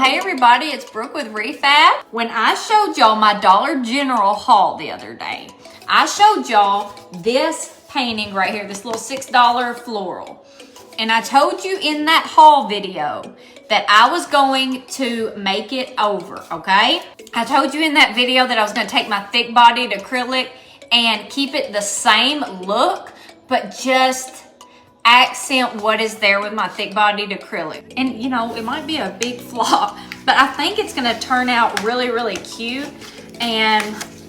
Hey everybody, it's Brooke with Re-Fabbed. When I showed y'all my Dollar General haul the other day, I showed y'all this painting right here, this little $6 floral. And I told you in that haul video that I was going to make it over, okay? I told you in that video that I was gonna take my thick-bodied acrylic and keep it the same look, but just accent what is there with my thick-bodied acrylic. And you know, it might be a big flop, but I think it's gonna turn out really, really cute. And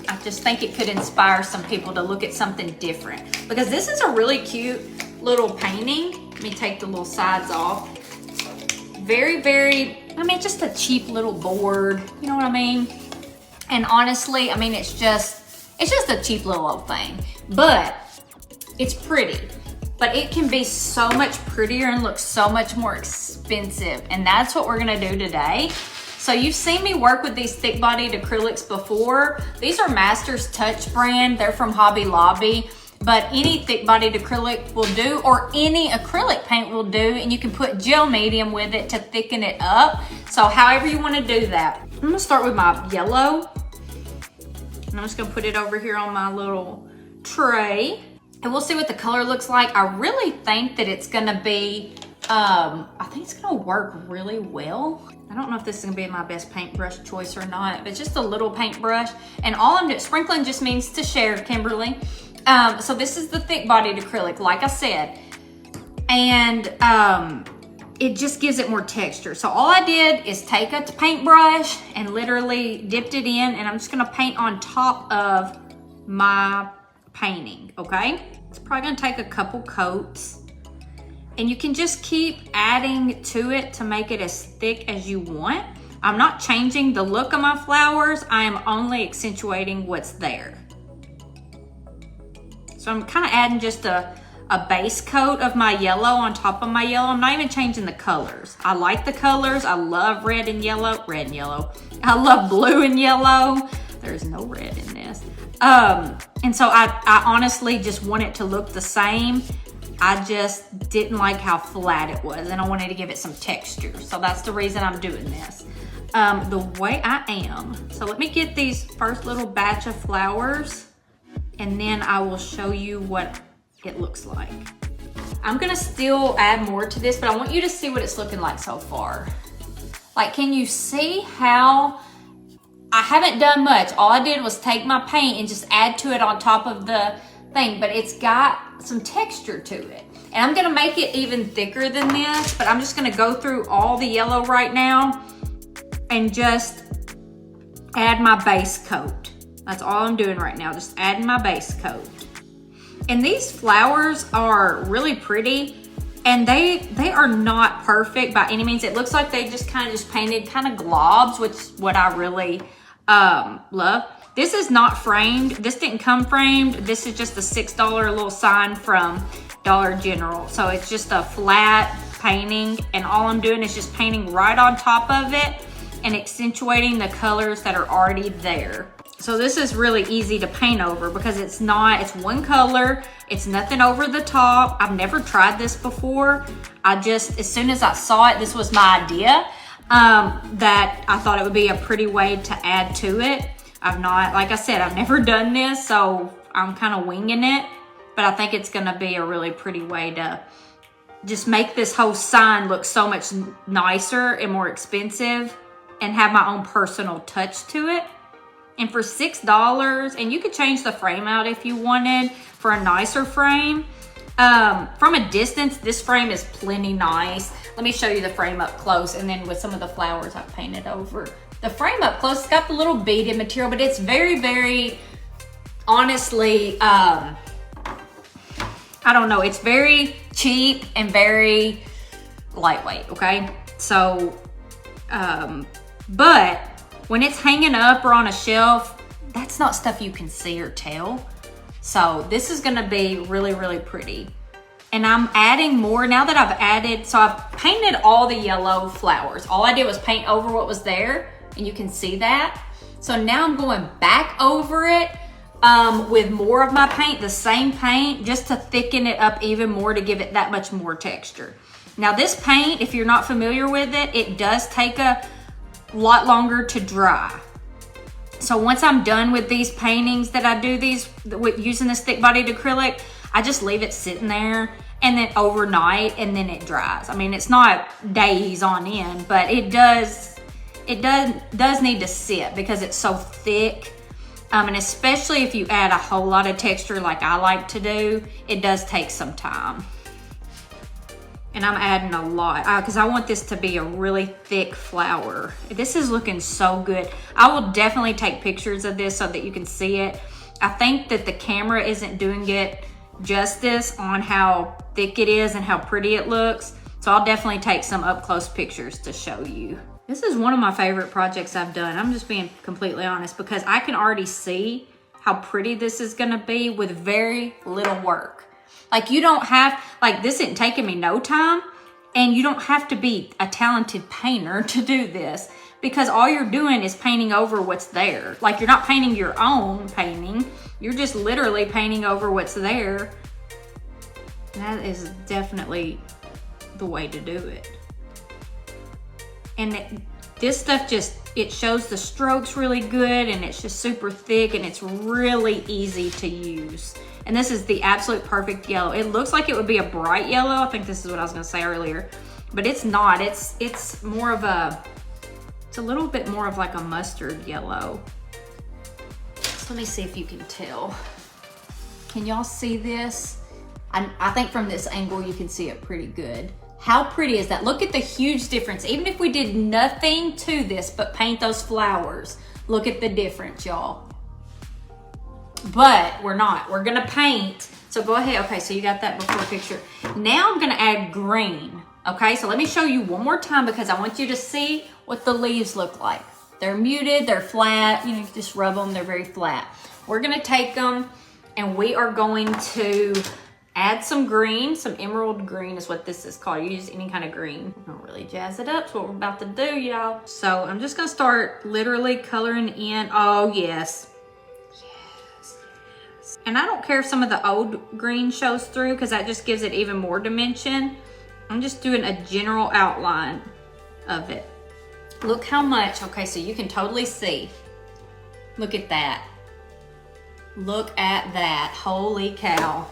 I just think it could inspire some people to look at something different, because this is a really cute little painting. Let me take the little sides off. Very, very, I mean, just a cheap little board, you know what I mean? And honestly, I mean, it's just a cheap little old thing, but it's pretty. But it can be so much prettier and look so much more expensive. And that's what we're gonna do today. So you've seen me work with these thick-bodied acrylics before. These are Master's Touch brand. They're from Hobby Lobby. But any thick-bodied acrylic will do, or any acrylic paint will do, and you can put gel medium with it to thicken it up. So however you wanna do that. I'm gonna start with my yellow. And I'm just gonna put it over here on my little tray. And we'll see what the color looks like. I really think that it's gonna be, I think it's gonna work really well. I don't know if this is gonna be my best paintbrush choice or not, but it's just a little paintbrush. And all I'm doing, sprinkling just means to share, Kimberly. So this is the thick-bodied acrylic, like I said. And it just gives it more texture. So all I did is take a paintbrush and literally dipped it in, and I'm just gonna paint on top of my painting, okay? It's probably gonna take a couple coats, and you can just keep adding to it to make it as thick as you want. I'm not changing the look of my flowers. I am only accentuating what's there. So I'm kind of adding just a base coat of my yellow on top of my yellow. I'm not even changing the colors. I like the colors. I love red and yellow. Red and yellow. I love blue and yellow. There's no red in this. And so I honestly just want it to look the same. I just didn't like how flat it was, and I wanted to give it some texture. So that's the reason I'm doing this. The way I am. So let me get these first little batch of flowers, and then I will show you what it looks like. I'm gonna still add more to this, but I want you to see what it's looking like so far. Like, can you see how I haven't done much? All I did was take my paint and just add to it on top of the thing, but it's got some texture to it. And I'm gonna make it even thicker than this, but I'm just gonna go through all the yellow right now and just add my base coat. That's all I'm doing right now, just adding my base coat. And these flowers are really pretty, and they are not perfect by any means. It looks like they just kind of painted kind of globs, which is what I really love. This is not framed. This didn't come framed. This is just a $6 little sign from Dollar General. So it's just a flat painting, and all I'm doing is just painting right on top of it and accentuating the colors that are already there. So this is really easy to paint over because it's one color. It's nothing over the top. I've never tried this before. As soon as I saw it, this was my idea, that I thought it would be a pretty way to add to it. Like I said, I've never done this, so I'm kind of winging it, but I think it's gonna be a really pretty way to just make this whole sign look so much nicer and more expensive and have my own personal touch to it. And for $6, and you could change the frame out if you wanted for a nicer frame. From a distance, this frame is plenty nice. Let me show you the frame up close, and then with some of the flowers I've painted over. The frame up close, it's got the little beaded material, but it's very, very, honestly, I don't know, it's very cheap and very lightweight, okay? So, but when it's hanging up or on a shelf, that's not stuff you can see or tell. So this is gonna be really, really pretty. And I'm adding more now that I've added, so I've painted all the yellow flowers. All I did was paint over what was there, and you can see that. So now I'm going back over it with more of my paint, the same paint, just to thicken it up even more to give it that much more texture. Now this paint, if you're not familiar with it, it does take a lot longer to dry. So once I'm done with these paintings that I do these with using this thick-bodied acrylic, I just leave it sitting there and then overnight, and then it dries. I mean, it's not days on end, but it does need to sit because it's so thick. And especially if you add a whole lot of texture like I like to do, it does take some time. And I'm adding a lot because I want this to be a really thick flower. This is looking so good. I will definitely take pictures of this so that you can see it. I think that the camera isn't doing it justice on how thick it is and how pretty it looks. So I'll definitely take some up close pictures to show you. This is one of my favorite projects I've done. I'm just being completely honest because I can already see how pretty this is gonna be with very little work. Like you don't have, like this isn't taking me no time, and you don't have to be a talented painter to do this because all you're doing is painting over what's there. Like you're not painting your own painting, you're just literally painting over what's there. That is definitely the way to do it. And this stuff just, it shows the strokes really good, and it's just super thick, and it's really easy to use. And this is the absolute perfect yellow. It looks like it would be a bright yellow. I think this is what I was gonna say earlier, but it's not. It's more of a, it's a little bit more of like a mustard yellow. So let me see if you can tell. Can y'all see this? I think from this angle you can see it pretty good. How pretty is that? Look at the huge difference. Even if we did nothing to this but paint those flowers, look at the difference, y'all. But we're not. We're gonna paint. So go ahead. Okay, so you got that before picture. Now I'm gonna add green. Okay, so let me show you one more time because I want you to see what the leaves look like. They're muted, they're flat. You just rub them, they're very flat. We're gonna take them and we are going to add some green, some emerald green is what this is called. You use any kind of green. Don't really jazz it up. That's what we're about to do, y'all. So I'm just gonna start literally coloring in. Oh, yes. And I don't care if some of the old green shows through because that just gives it even more dimension. I'm just doing a general outline of it. Look how much, okay, so you can totally see. Look at that. Look at that, holy cow.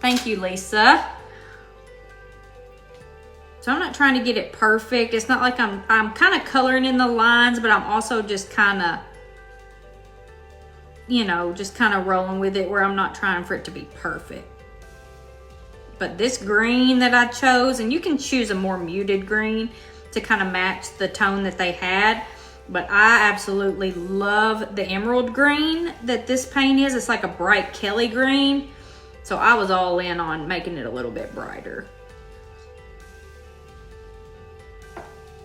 Thank you, Lisa. So I'm not trying to get it perfect. It's not like I'm kind of coloring in the lines, but I'm also just kind of, you know, just kind of rolling with it where I'm not trying for it to be perfect. But this green that I chose, and you can choose a more muted green to kind of match the tone that they had, but I absolutely love the emerald green that this paint is. It's like a bright Kelly green. So I was all in on making it a little bit brighter.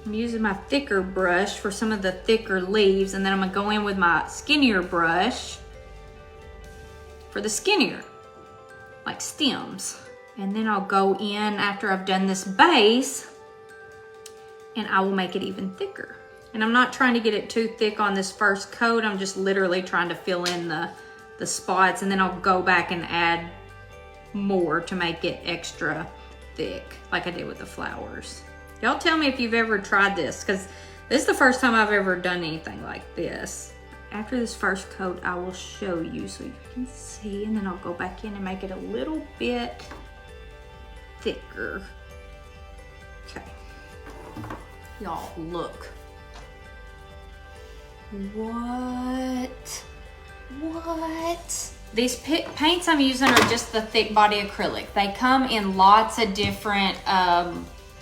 I'm using my thicker brush for some of the thicker leaves, and then I'm gonna go in with my skinnier brush for the skinnier, like stems. And then I'll go in after I've done this base, and I will make it even thicker. And I'm not trying to get it too thick on this first coat. I'm just literally trying to fill in the spots, and then I'll go back and add more to make it extra thick, like I did with the flowers. Y'all tell me if you've ever tried this, because this is the first time I've ever done anything like this. After this first coat, I will show you so you can see, and then I'll go back in and make it a little bit thicker. Okay. Y'all, look. What? These paints I'm using are just the thick body acrylic. They come in lots of different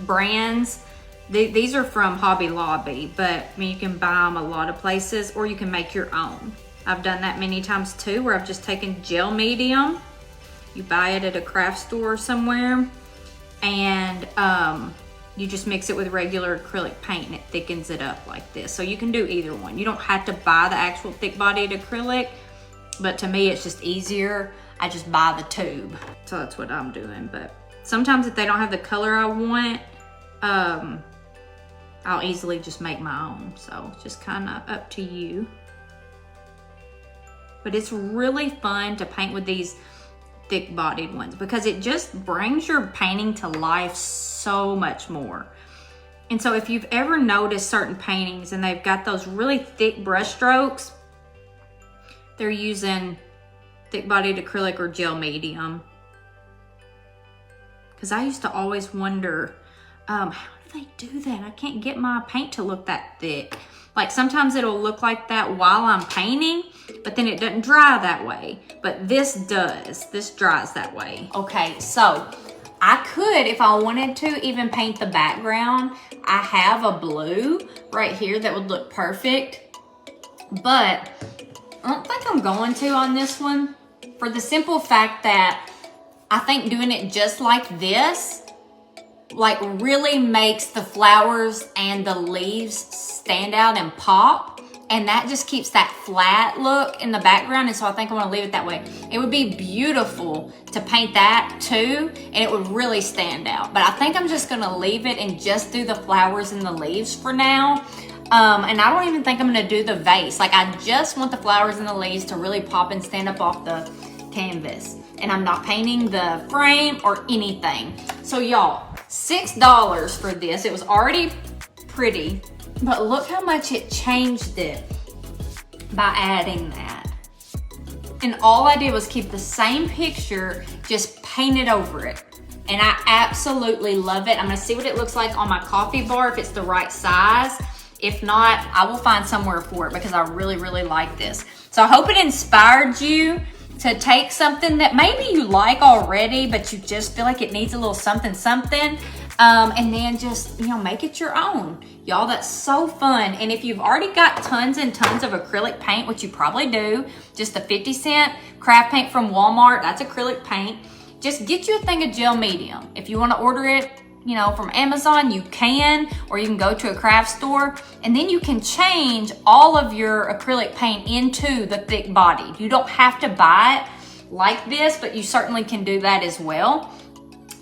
brands. These are from Hobby Lobby, but I mean, you can buy them a lot of places, or you can make your own. I've done that many times too, where I've just taken gel medium. You buy it at a craft store somewhere, and you just mix it with regular acrylic paint and it thickens it up like this. So you can do either one. You don't have to buy the actual thick-bodied acrylic, but to me it's just easier. I just buy the tube. So that's what I'm doing. But sometimes if they don't have the color I want, I'll easily just make my own. So it's just kind of up to you. But it's really fun to paint with these thick-bodied ones because it just brings your painting to life so much more. And so if you've ever noticed certain paintings and they've got those really thick brush strokes, they're using thick-bodied acrylic or gel medium. Because I used to always wonder, how do they do that? I can't get my paint to look that thick. Like sometimes it'll look like that while I'm painting, but then it doesn't dry that way. But this does, this dries that way. Okay, so I could, if I wanted to, even paint the background. I have a blue right here that would look perfect, but I don't think I'm going to on this one for the simple fact that I think doing it just like this, like really makes the flowers and the leaves stand out and pop. And that just keeps that flat look in the background. And so I think I want to leave it that way. It would be beautiful to paint that too, and it would really stand out. But I think I'm just going to leave it and just do the flowers and the leaves for now. And I don't even think I'm going to do the vase. Like I just want the flowers and the leaves to really pop and stand up off the canvas. And I'm not painting the frame or anything. So y'all, $6 for this. It was already pretty. But look how much it changed it by adding that. And all I did was keep the same picture, just paint it over it. And I absolutely love it. I'm gonna see what it looks like on my coffee bar, if it's the right size. If not, I will find somewhere for it because I really, really like this. So I hope it inspired you to take something that maybe you like already, but you just feel like it needs a little something, and then just, make it your own. Y'all, that's so fun. And if you've already got tons and tons of acrylic paint, which you probably do, just the 50-cent craft paint from Walmart, that's acrylic paint. Just get you a thing of gel medium. If you want to order it, from Amazon, you can, or you can go to a craft store, and then you can change all of your acrylic paint into the thick body. You don't have to buy it like this, but you certainly can do that as well.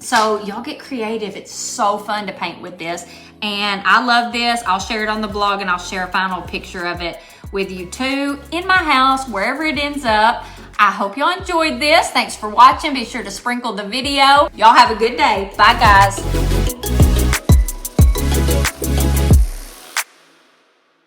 So y'all get creative. It's so fun to paint with this, and I love this. I'll share it on the blog, and I'll share a final picture of it with you too, in my house, wherever it ends up. I hope y'all enjoyed this. Thanks for watching. Be sure to sprinkle the video. Y'all have a good day. Bye, guys.